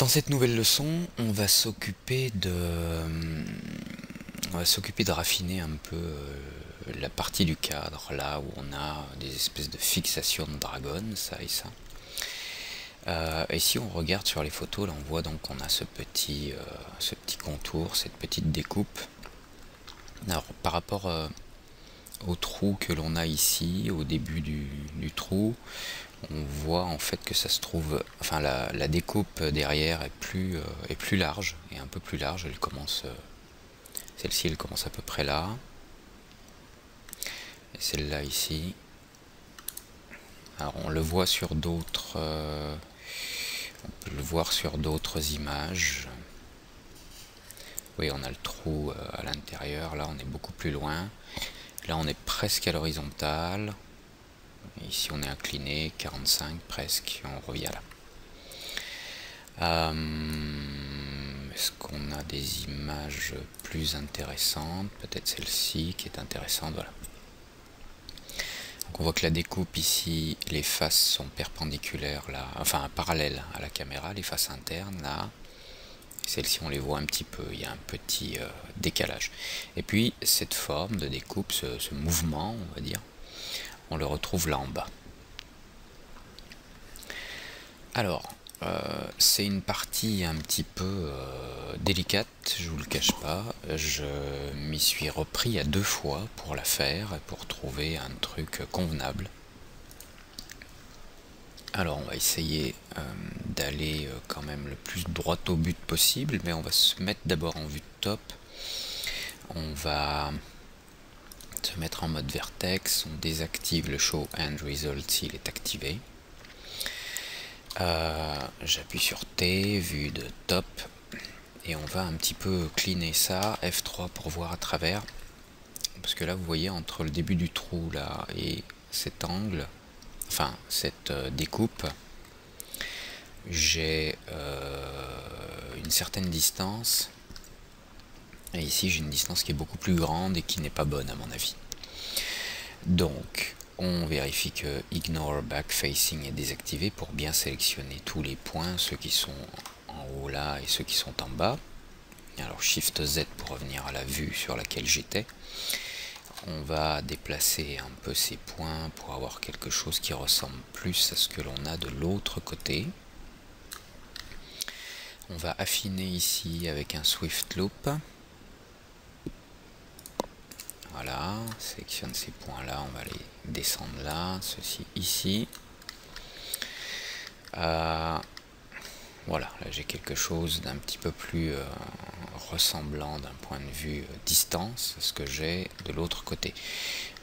Dans cette nouvelle leçon, on va s'occuper de raffiner un peu la partie du cadre, là où on a des espèces de fixations de dragon, ça et ça. Et si on regarde sur les photos, là on voit donc qu'on a ce petit contour, cette petite découpe. Alors par rapport au trou que l'on a ici, au début du trou, on voit en fait que ça se trouve, enfin la découpe derrière est plus large, et un peu plus large. Elle commence, celle-ci elle commence à peu près là, et celle-là ici. Alors on le voit sur d'autres, on peut le voir sur d'autres images. Oui, on a le trou à l'intérieur, là on est beaucoup plus loin. Là on est presque à l'horizontale. Ici on est incliné, 45 presque, on revient là. Est-ce qu'on a des images plus intéressantes? Peut-être celle-ci qui est intéressante, voilà. Donc on voit que la découpe ici, les faces sont perpendiculaires là, enfin parallèles à la caméra, les faces internes là. Celles-ci on les voit un petit peu, il y a un petit décalage. Et puis cette forme de découpe, ce mouvement on va dire, on le retrouve là en bas. Alors, c'est une partie un petit peu délicate, je vous le cache pas. Je m'y suis repris à 2 fois pour la faire, pour trouver un truc convenable. Alors on va essayer d'aller quand même le plus droit au but possible, mais on va se mettre d'abord en vue de top. On va se mettre en mode vertex, on désactive le Show End Result s'il est activé. J'appuie sur T, vue de top, et on va un petit peu cleaner ça, F3 pour voir à travers, parce que là vous voyez entre le début du trou là et cet angle, enfin cette découpe, j'ai une certaine distance, et ici j'ai une distance qui est beaucoup plus grande et qui n'est pas bonne à mon avis. Donc on vérifie que Ignore Backfacing est désactivé pour bien sélectionner tous les points, ceux qui sont en haut là et ceux qui sont en bas. Alors Shift Z pour revenir à la vue sur laquelle j'étais. On va déplacer un peu ces points pour avoir quelque chose qui ressemble plus à ce que l'on a de l'autre côté. On va affiner ici avec un Swift Loop. Voilà, sélectionne ces points là, on va les descendre là, ceci ici. Voilà, là j'ai quelque chose d'un petit peu plus ressemblant d'un point de vue distance à ce que j'ai de l'autre côté.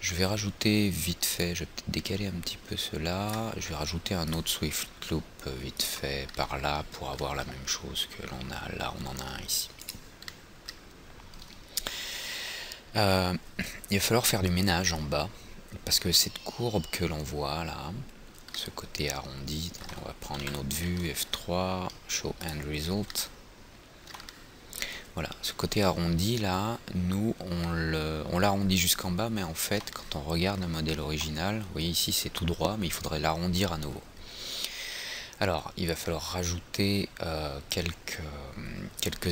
Je vais rajouter vite fait, je vais peut-être décaler un petit peu cela, je vais rajouter un autre Swift Loop vite fait par là pour avoir la même chose que l'on a là, on en a un ici. Il va falloir faire du ménage en bas, parce que cette courbe que l'on voit là, ce côté arrondi, on va prendre une autre vue, F3, Show End Result. Voilà, ce côté arrondi là, nous on l'arrondit jusqu'en bas, mais en fait quand on regarde le modèle original, vous voyez ici c'est tout droit, mais il faudrait l'arrondir à nouveau. Alors, il va falloir rajouter quelques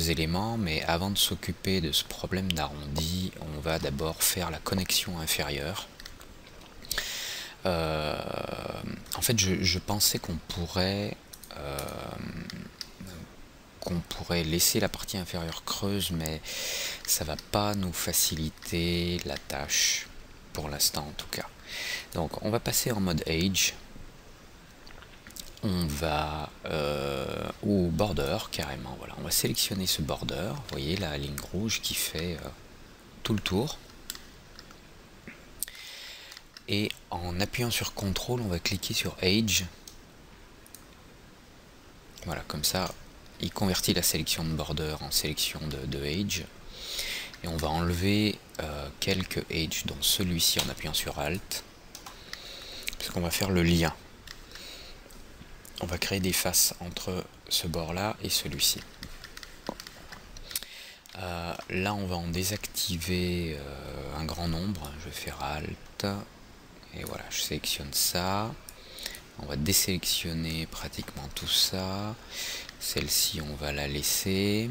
éléments, mais avant de s'occuper de ce problème d'arrondi, on va d'abord faire la connexion inférieure. En fait, je pensais qu'on pourrait laisser la partie inférieure creuse, mais ça va pas nous faciliter la tâche, pour l'instant en tout cas. Donc, on va passer en mode Age. On va au border carrément, voilà, on va sélectionner ce border, vous voyez la ligne rouge qui fait tout le tour, et en appuyant sur CTRL on va cliquer sur Age, voilà, comme ça il convertit la sélection de border en sélection de Age, et on va enlever quelques Age, dont celui-ci en appuyant sur Alt, parce qu'on va faire le lien. On va créer des faces entre ce bord-là et celui-ci. Là, on va en désactiver un grand nombre. Je vais faire Alt. Et voilà, je sélectionne ça. On va désélectionner pratiquement tout ça. Celle-ci, on va la laisser.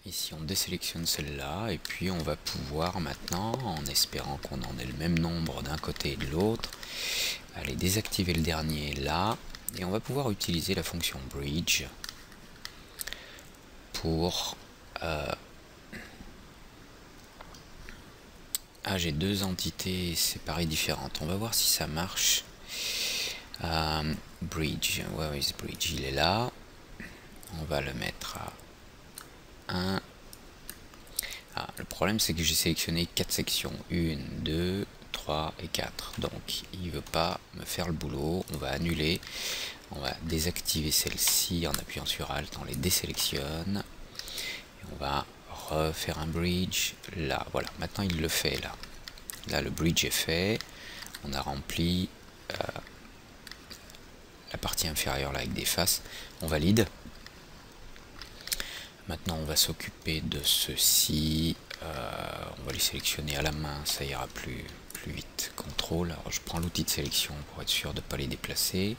Ici, on désélectionne celle-là. Et puis, on va pouvoir maintenant, en espérant qu'on en ait le même nombre d'un côté et de l'autre, aller désactiver le dernier là. Et on va pouvoir utiliser la fonction bridge pour... Ah, j'ai deux entités séparées différentes. On va voir si ça marche. Bridge, where is bridge? Il est là. On va le mettre à 1. Ah, le problème c'est que j'ai sélectionné 4 sections. 1, 2, 3 et 4. Donc il ne veut pas me faire le boulot. On va annuler. On va désactiver celle-ci en appuyant sur Alt. On les désélectionne. Et on va refaire un bridge là. Voilà, maintenant il le fait là. Là le bridge est fait. On a rempli la partie inférieure là avec des faces. On valide. Maintenant on va s'occuper de ceci. On va les sélectionner à la main, ça ira plus vite. Contrôle. Alors je prends l'outil de sélection pour être sûr de ne pas les déplacer.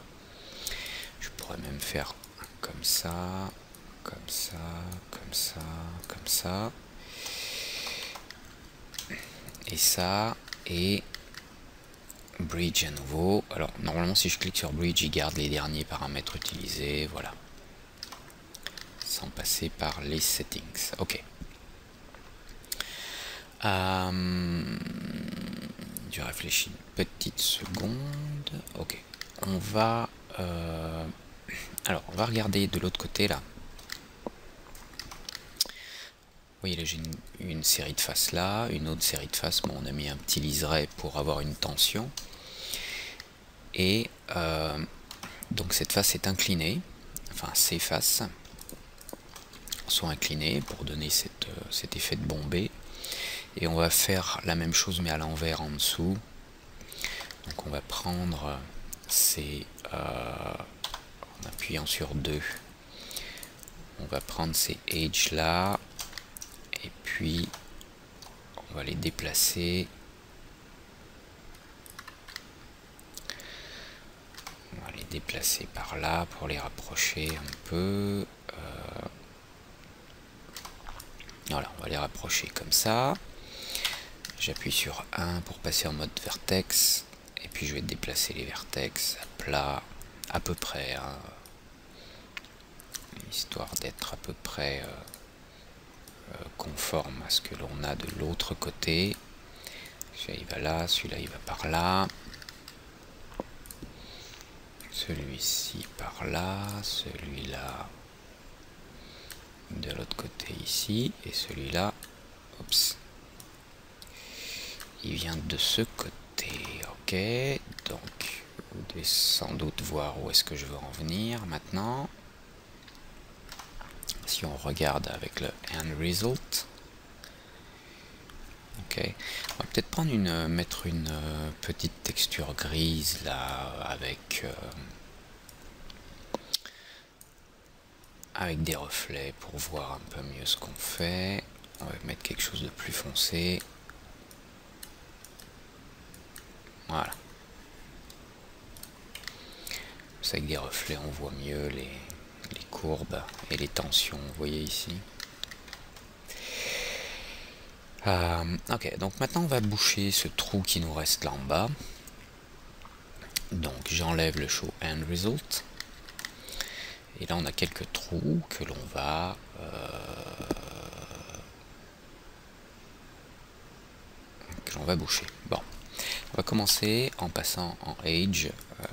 Je pourrais même faire comme ça, comme ça, comme ça, comme ça. Et ça, et bridge à nouveau. Alors normalement si je clique sur bridge, il garde les derniers paramètres utilisés, voilà. Sans passer par les settings. Ok. Je réfléchis une petite seconde. Ok. On va... alors, on va regarder de l'autre côté, là. Vous voyez, là, j'ai une série de faces là, une autre série de faces. Bon, on a mis un petit liseré pour avoir une tension. Et donc, cette face est inclinée. Enfin, ces faces sont inclinées pour donner cet effet de bombée. Et on va faire la même chose, mais à l'envers en dessous. Donc, on va prendre ces... en appuyant sur 2. On va prendre ces edges là. Et puis, on va les déplacer. On va les déplacer par là pour les rapprocher un peu. Voilà, on va les rapprocher comme ça. J'appuie sur 1 pour passer en mode vertex. Et puis, je vais déplacer les vertex à plat, à peu près. Hein, histoire d'être à peu près... conforme à ce que l'on a de l'autre côté. Celui-là il va là, celui-là il va par là, celui-ci par là, celui-là de l'autre côté ici, et celui-là, oups, il vient de ce côté. Ok, donc vous devez sans doute voir où est-ce que je veux en venir maintenant. Si on regarde avec le end result, ok, on va peut-être prendre mettre une petite texture grise là avec des reflets pour voir un peu mieux ce qu'on fait. On va mettre quelque chose de plus foncé. Voilà. C'est avec des reflets, on voit mieux les courbes et les tensions, vous voyez ici. Ok, donc maintenant on va boucher ce trou qui nous reste là en bas. Donc j'enlève le show end result. Et là on a quelques trous que l'on va boucher. Bon, on va commencer en passant en Edge,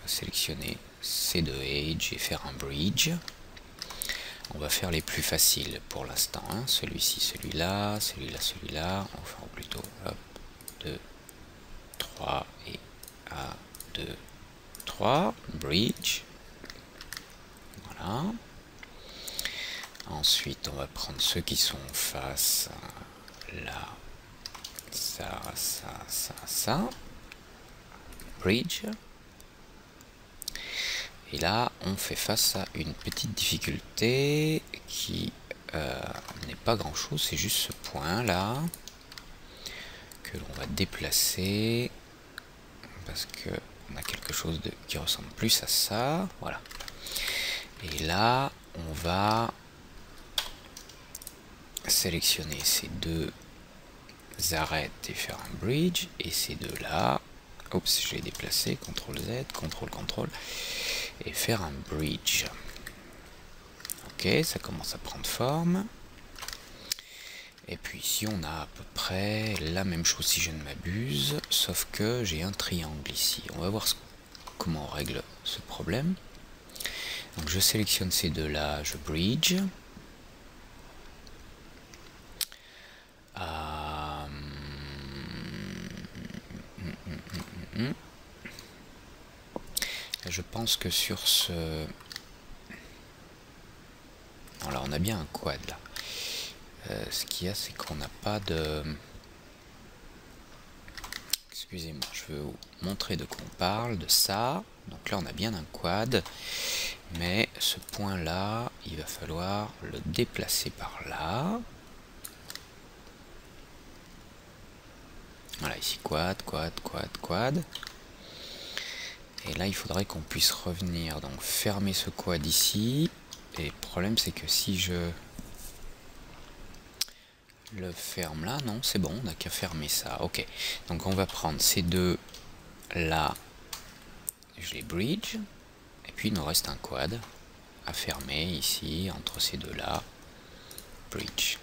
sélectionner ces deux Edge et faire un Bridge. On va faire les plus faciles pour l'instant, hein. Celui-ci, celui-là, celui-là, celui-là. Enfin plutôt, hop, 2, 3 et 1, 2, 3, Bridge. Voilà. Ensuite, on va prendre ceux qui sont en face, là, ça, ça, ça, ça. Bridge. Et là, on fait face à une petite difficulté qui n'est pas grand chose, c'est juste ce point là que l'on va déplacer parce que on a quelque chose qui ressemble plus à ça, voilà. Et là, on va sélectionner ces deux arêtes et faire un bridge, et ces deux là, oups, je l'ai déplacé, CTRL Z, CTRL, et faire un bridge. Ok, ça commence à prendre forme. Et puis ici on a à peu près la même chose si je ne m'abuse, sauf que j'ai un triangle ici. On va voir comment on règle ce problème. Donc je sélectionne ces deux là, je bridge. Je pense que sur ce... Non, là on a bien un quad là. Ce qu'il y a, c'est qu'on n'a pas de... Excusez-moi, je veux vous montrer de quoi on parle, de ça. Donc là, on a bien un quad, mais ce point-là, il va falloir le déplacer par là. Voilà, ici, quad, quad, quad, quad. Et là, il faudrait qu'on puisse revenir, donc fermer ce quad ici. Et le problème, c'est que si je... le ferme là, non, c'est bon, on n'a qu'à fermer ça. Ok, donc on va prendre ces deux là, je les bridge, et puis il nous reste un quad à fermer ici, entre ces deux là, bridge.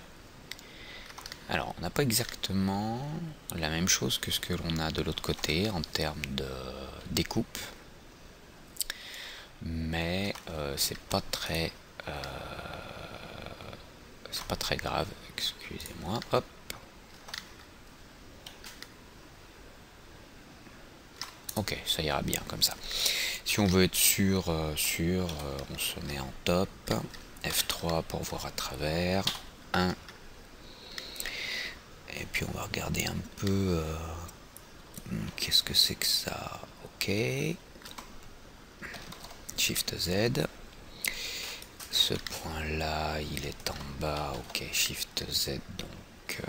Alors, on n'a pas exactement la même chose que ce que l'on a de l'autre côté en termes de découpe, mais c'est pas très grave, excusez-moi, hop. Ok, ça ira bien comme ça. Si on veut être sûr, on se met en top, F3 pour voir à travers, 1. Et puis on va regarder un peu, qu'est-ce que c'est que ça, ok. Shift Z. Ce point-là, il est en bas, ok, Shift Z, donc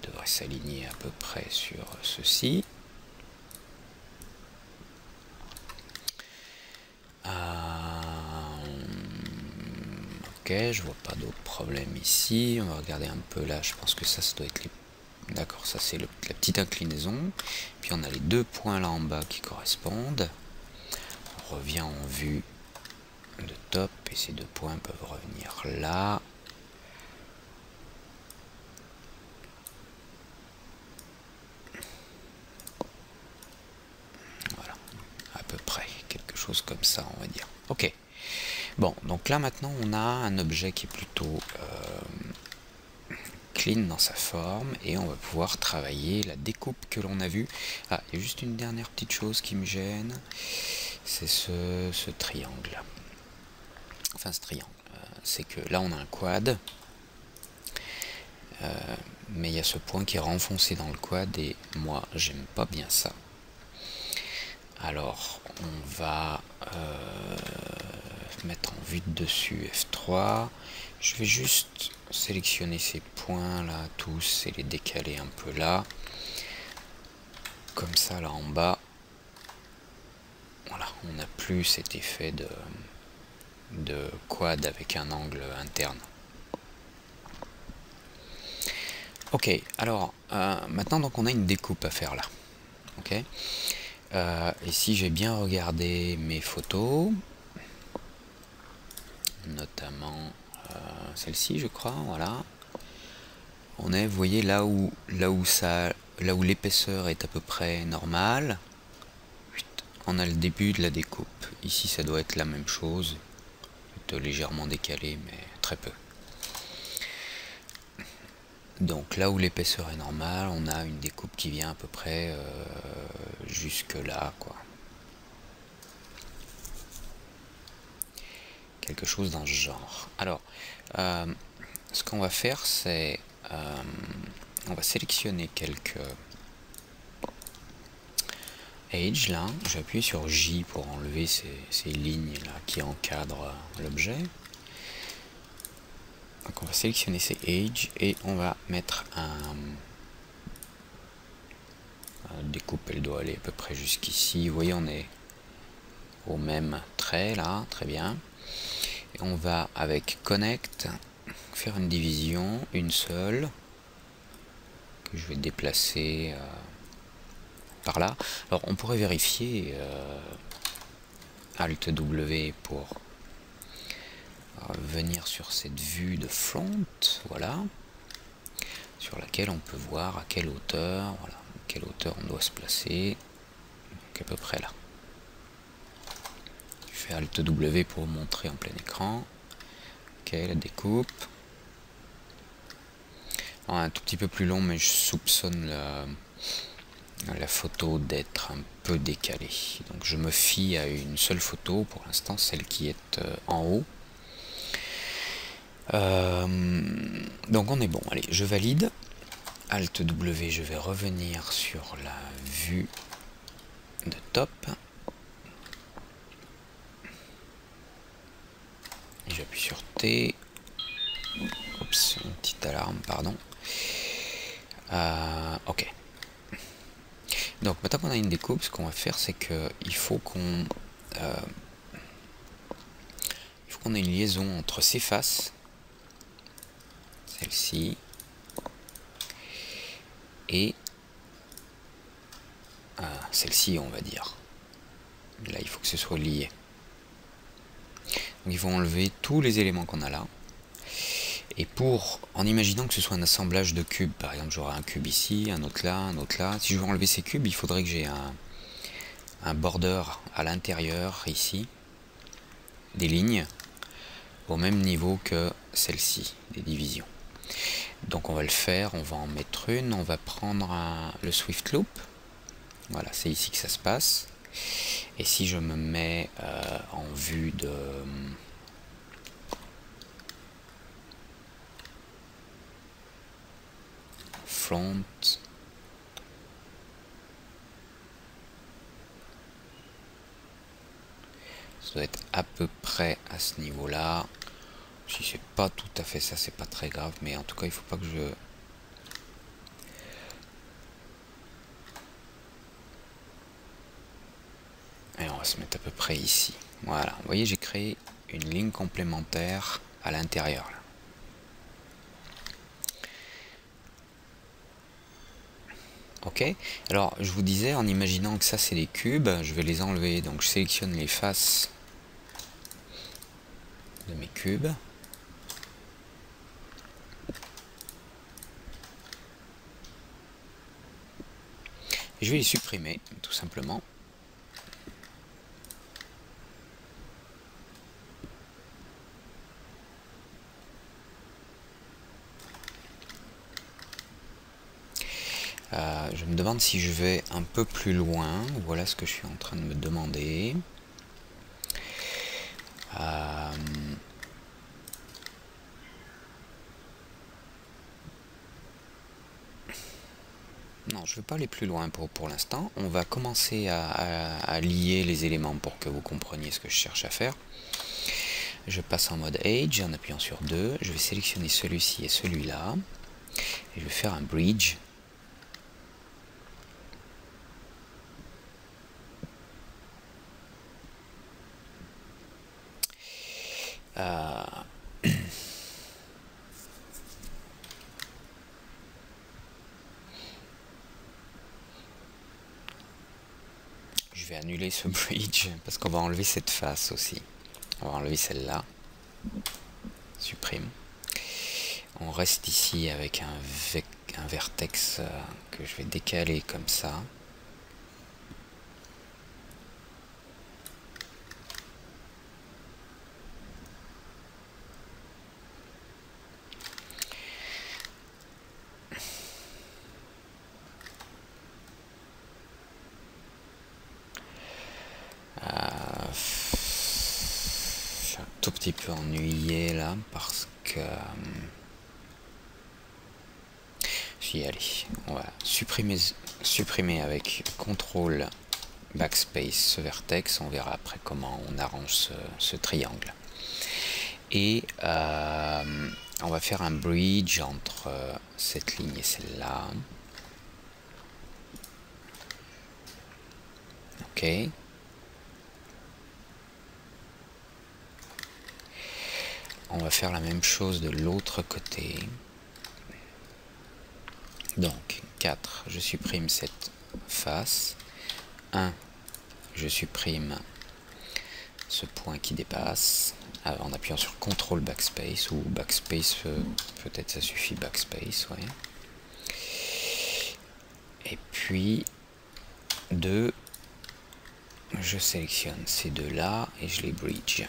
devrait s'aligner à peu près sur ceci. Ok, je vois pas d'autres problèmes ici. On va regarder un peu là, je pense que ça doit être les... D'accord, ça c'est la petite inclinaison. Puis on a les deux points là en bas qui correspondent. On revient en vue de top et ces deux points peuvent revenir là. Voilà, à peu près, quelque chose comme ça on va dire. Ok, bon, donc là maintenant on a un objet qui est plutôt clean dans sa forme et on va pouvoir travailler la découpe que l'on a vue. Ah, il y a juste une dernière petite chose qui me gêne, c'est ce triangle. Enfin ce triangle, c'est que là on a un quad, mais il y a ce point qui est renfoncé dans le quad et moi j'aime pas bien ça. Alors on va mettre en vue de dessus F3. Je vais juste sélectionner ces points là tous et les décaler un peu là, comme ça là en bas. Voilà, on n'a plus cet effet de quad avec un angle interne. Ok, alors maintenant donc on a une découpe à faire là. Ok, et si j'ai bien regardé mes photos, notamment celle-ci je crois, voilà, on est, vous voyez, là où l'épaisseur est à peu près normale, on a le début de la découpe. Ici ça doit être la même chose, légèrement décalé mais très peu. Donc là où l'épaisseur est normale, on a une découpe qui vient à peu près jusque là, quoi. Quelque chose dans ce genre. Alors, ce qu'on va faire, c'est on va sélectionner quelques edges là. J'appuie sur J pour enlever ces lignes là qui encadrent l'objet. Donc on va sélectionner ces edges et on va mettre un Découpe, elle doit aller à peu près jusqu'ici. Vous voyez, on est au même trait là, très bien. Et on va avec Connect faire une division, une seule, que je vais déplacer par là. Alors on pourrait vérifier Alt W pour venir sur cette vue de front, voilà, sur laquelle on peut voir à quelle hauteur, voilà, à quelle hauteur on doit se placer, donc à peu près là. Je fais Alt W pour montrer en plein écran. Ok, la découpe. Alors, un tout petit peu plus long, mais je soupçonne la photo d'être un peu décalée. Donc je me fie à une seule photo pour l'instant, celle qui est en haut. Donc on est bon, allez, je valide. Alt W, je vais revenir sur la vue de top. J'appuie sur T. Oups, une petite alarme, pardon. Ok. Donc maintenant qu'on a une découpe, ce qu'on va faire, c'est que il faut qu'on ait une liaison entre ces faces, celle-ci, et celle-ci, on va dire. Là, il faut que ce soit lié. Donc il faut enlever tous les éléments qu'on a là. Et en imaginant que ce soit un assemblage de cubes, par exemple j'aurai un cube ici, un autre là, un autre là. Si je veux enlever ces cubes, il faudrait que j'ai un border à l'intérieur, ici, des lignes, au même niveau que celle-ci, des divisions. Donc on va le faire, on va en mettre une, on va prendre le Swift Loop. Voilà, c'est ici que ça se passe. Et si je me mets en vue de front, ça doit être à peu près à ce niveau-là. Si c'est pas tout à fait ça, c'est pas très grave, mais en tout cas, il faut pas que je... Et on va se mettre à peu près ici. Voilà, vous voyez, j'ai créé une ligne complémentaire à l'intérieur. Ok, alors je vous disais, en imaginant que ça c'est des cubes, je vais les enlever. Donc je sélectionne les faces de mes cubes. Et je vais les supprimer, tout simplement. Je me demande si je vais un peu plus loin. Voilà ce que je suis en train de me demander. Non, je ne vais pas aller plus loin pour l'instant. On va commencer à lier les éléments pour que vous compreniez ce que je cherche à faire. Je passe en mode Edge en appuyant sur 2. Je vais sélectionner celui-ci et celui-là. Et je vais faire un bridge. Je vais annuler ce bridge parce qu'on va enlever cette face aussi. On va enlever celle-là. Supprime. On reste ici avec un vertex que je vais décaler comme ça. Je suis un tout petit peu ennuyé là parce que allez, on va supprimer avec CTRL backspace ce vertex. On verra après comment on arrange ce triangle. Et on va faire un bridge entre cette ligne et celle-là. Ok. On va faire la même chose de l'autre côté. Donc 4, je supprime cette face. 1, je supprime ce point qui dépasse en appuyant sur CTRL backspace ou backspace, peut-être ça suffit, backspace, ouais. Et puis 2, je sélectionne ces deux là et je les bridge.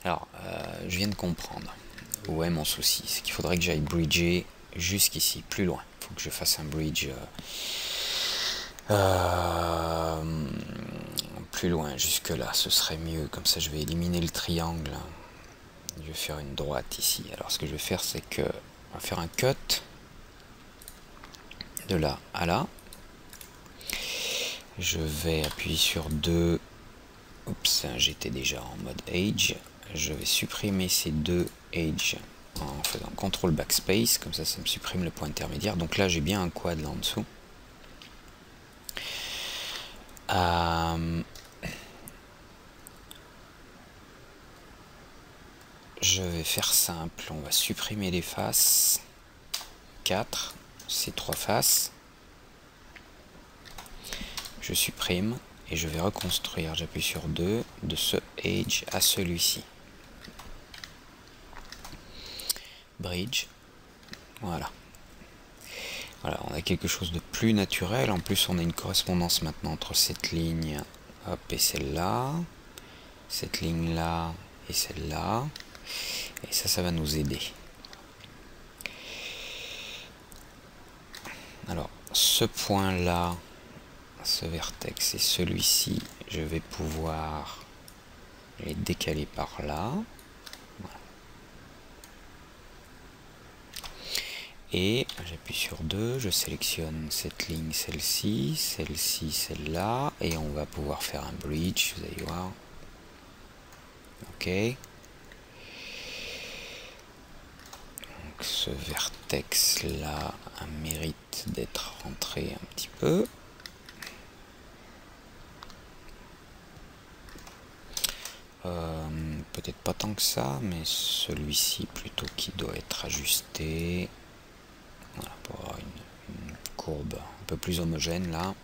Alors, je viens de comprendre où est mon souci. C'est qu'il faudrait que j'aille bridger jusqu'ici, plus loin. Il faut que je fasse un bridge plus loin, jusque là. Ce serait mieux. Comme ça, je vais éliminer le triangle. Je vais faire une droite ici. Alors, ce que je vais faire, c'est que on va faire un cut de là à là. Je vais appuyer sur 2. Oups, j'étais déjà en mode Age. Je vais supprimer ces deux Age en faisant CTRL backspace, comme ça me supprime le point intermédiaire. Donc là j'ai bien un quad là en dessous. Je vais faire simple, on va supprimer les faces. 4, ces 3 faces. Je supprime et je vais reconstruire, j'appuie sur 2, de ce Age à celui-ci. Bridge, voilà. Voilà, on a quelque chose de plus naturel. En plus, on a une correspondance maintenant entre cette ligne, hop, et celle-là, cette ligne-là et celle-là. Et ça va nous aider. Alors, ce point-là, ce vertex et celui-ci, je vais pouvoir les décaler par là. Voilà. Et j'appuie sur 2, je sélectionne cette ligne, celle-ci, celle-ci, celle-là, et on va pouvoir faire un bridge, vous allez voir. Ok. Donc ce vertex-là a mérite d'être rentré un petit peu. Peut-être pas tant que ça, mais celui-ci plutôt qui doit être ajusté. Voilà, pour avoir une courbe un peu plus homogène là.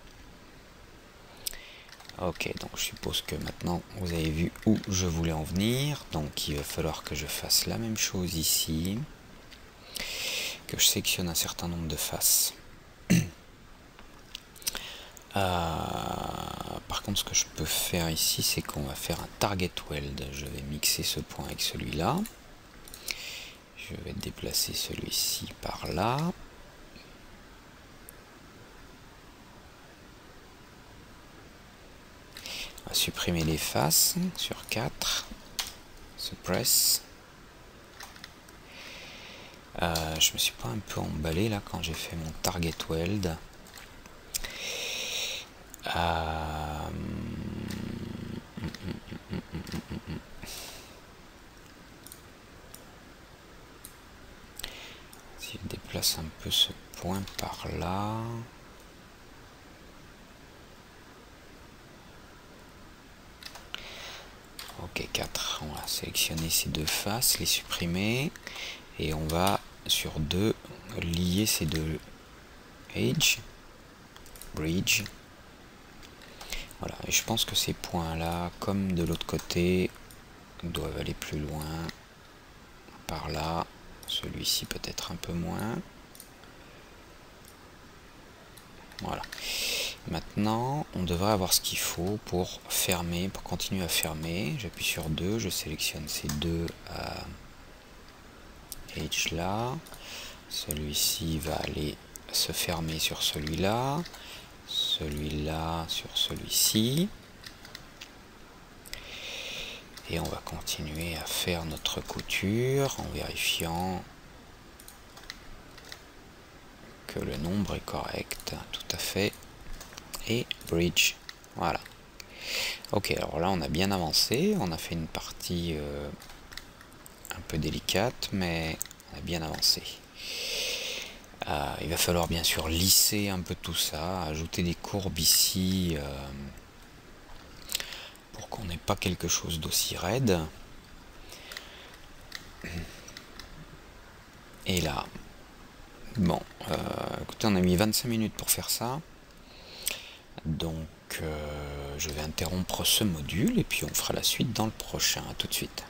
Ok, donc je suppose que maintenant vous avez vu où je voulais en venir. Donc il va falloir que je fasse la même chose ici. Que je sélectionne un certain nombre de faces. Par contre, ce que je peux faire ici, c'est qu'on va faire un target weld. Je vais mixer ce point avec celui-là. Je vais déplacer celui-ci par là. On va supprimer les faces sur 4. Suppress. Je me suis pas un peu emballé là quand j'ai fait mon target weld. Si je déplace un peu ce point par là. Ok, 4. On va sélectionner ces deux faces, les supprimer. Et on va, sur 2, lier ces deux edge, bridge. Voilà, et je pense que ces points-là, comme de l'autre côté, doivent aller plus loin. Par là, celui-ci peut-être un peu moins. Voilà. Maintenant, on devrait avoir ce qu'il faut pour fermer, pour continuer à fermer. J'appuie sur 2, je sélectionne ces deux edge là. Celui-ci va aller se fermer sur celui-là. Celui-là sur celui-ci. Et on va continuer à faire notre couture en vérifiant que le nombre est correct, tout à fait. Et bridge, voilà. Ok, alors là on a bien avancé, on a fait une partie un peu délicate, mais on a bien avancé. Il va falloir bien sûr lisser un peu tout ça, ajouter des courbes ici pour qu'on n'ait pas quelque chose d'aussi raide. Et là, bon, écoutez, on a mis 25 minutes pour faire ça. Donc je vais interrompre ce module et puis on fera la suite dans le prochain. À tout de suite.